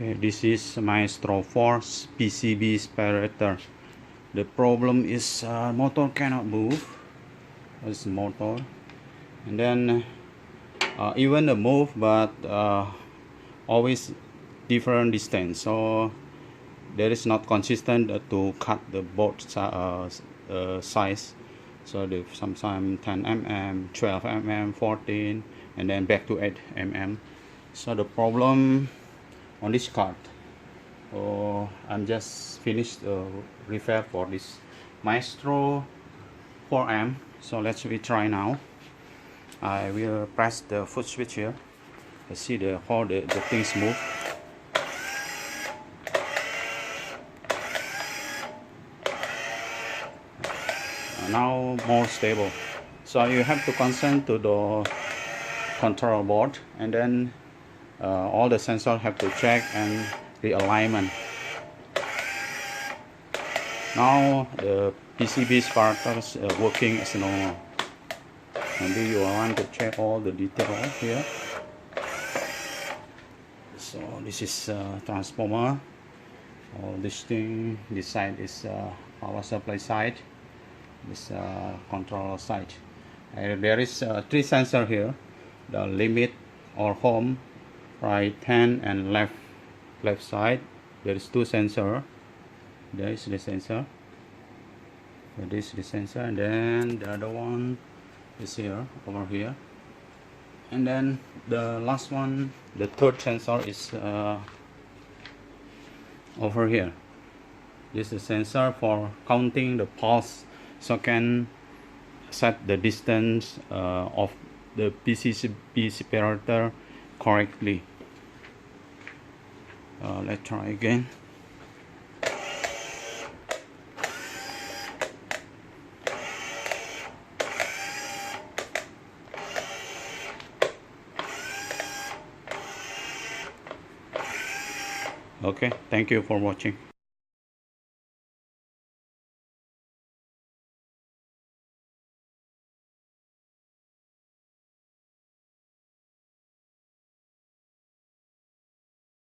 Okay, this is Maestro 4 PCB separator. The problem is motor cannot move. This motor, and then even the move, but always different distance. So there is not consistent to cut the both size. So the sometimes 10 mm, 12 mm, 14, and then back to 8 mm. So the problem on this card, I'm just finished repair for this Maestro 4M. So let's try now. I will press the foot switch here. I see how the things move. Now more stable. So you have to consent to the control board, and then all the sensors have to check and the alignment. Now the PCB separator is working as normal. Maybe you want to check all the detail here. So this is transformer. This thing, this side is power supply side. This control side. There is 3 sensors here: the limit or home, right hand and left side. There is 2 sensors. There is the sensor. This is the sensor, and then the other one is here, over here. And then the last one, the third sensor, is over here. This is the sensor for counting the pulse, so can set the distance of the PCB separator correctly. Let's try again. Okay, thank you for watching.